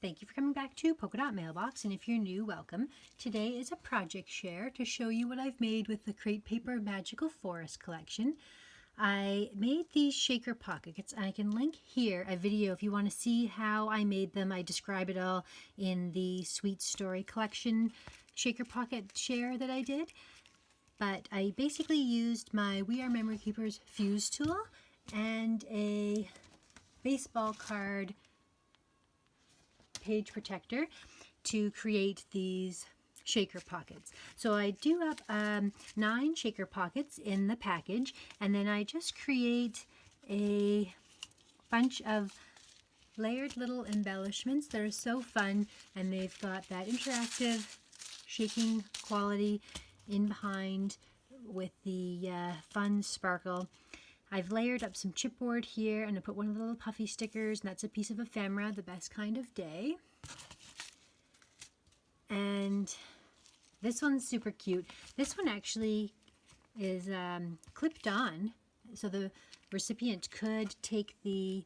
Thank you for coming back to Polka Dot Mailbox, and if you're new, welcome. Today is a project share to show you what I've made with the Crate Paper Magical Forest collection. I made these shaker pockets. I can link here a video if you want to see how I made them. I describe it all in the Sweet Story collection shaker pocket share that I did. But I basically used my We Are Memory Keepers fuse tool and a baseball card page protector to create these shaker pockets. So I do up 9 shaker pockets in the package, and then I just create a bunch of layered little embellishments that are so fun, and they've got that interactive shaking quality in behind with the fun sparkle. I've layered up some chipboard here, and I put one of the little puffy stickers, and that's a piece of ephemera, the best kind of day. And this one's super cute. This one actually is clipped on, so the recipient could take the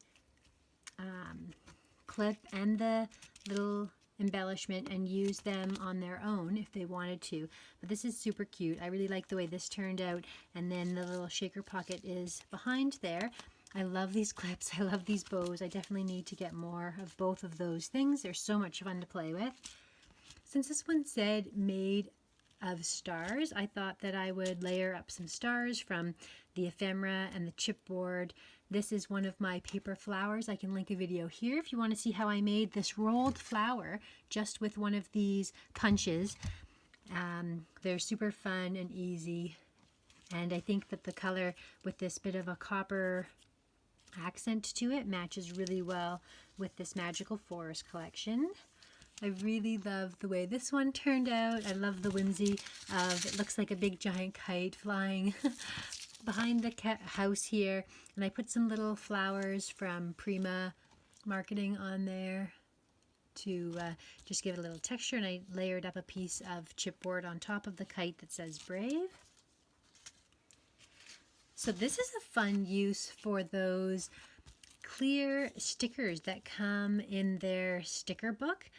clip and the little embellishment and use them on their own if they wanted to. But this is super cute. I really like the way this turned out, and then the little shaker pocket is behind there. I love these clips. I love these bows. I definitely need to get more of both of those things. They're so much fun to play with. Since this one said made of stars, I thought that I would layer up some stars from the ephemera and the chipboard. This is one of my paper flowers. I can link a video here if you want to see how I made this rolled flower just with one of these punches. They're super fun and easy, and I think that the color with this bit of a copper accent to it matches really well with this Magical Forest collection. I really love the way this one turned out. I love the whimsy of it looks like a big giant kite flying behind the house here, and I put some little flowers from Prima Marketing on there to just give it a little texture, and I layered up a piece of chipboard on top of the kite that says Brave. So this is a fun use for those clear stickers that come in their sticker book.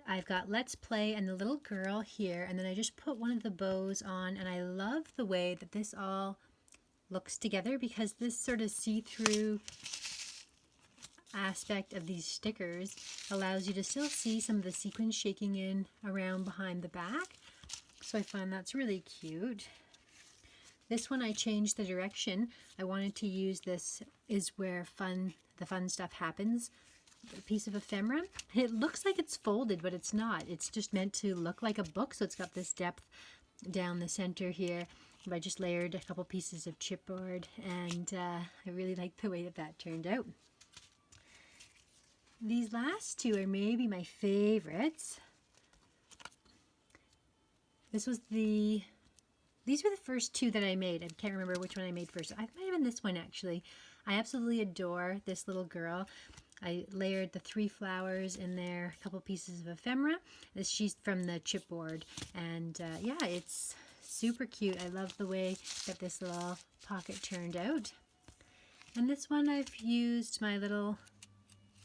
I've got Let's Play and the little girl here, and then I just put one of the bows on, and I love the way that this all looks together because this sort of see-through aspect of these stickers allows you to still see some of the sequins shaking in around behind the back. So I find that's really cute. This one I changed the direction. I wanted to use this is where the fun stuff happens. A piece of ephemera. It looks like it's folded, but it's not. It's just meant to look like a book, so it's got this depth down the center here. I just layered a couple pieces of chipboard, and I really like the way that turned out. These last two are maybe my favorites. These were the first two that I made. I can't remember which one I made first. I might have been this one actually. I absolutely adore this little girl. I layered the 3 flowers in there, a couple pieces of ephemera. She's from the chipboard, and yeah, it's super cute. I love the way that this little pocket turned out. And this one I've used my little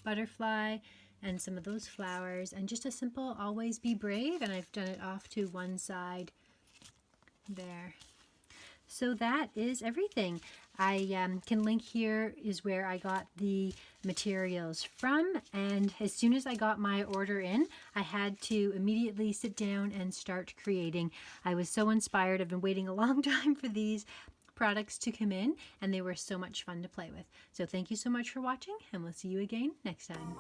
butterfly and some of those flowers and just a simple always be brave, and I've done it off to one side there. So that is everything. I can link here is where I got the materials from, and as soon as I got my order in, I had to immediately sit down and start creating. I was so inspired. I've been waiting a long time for these products to come in, and they were so much fun to play with. So thank you so much for watching, and we'll see you again next time.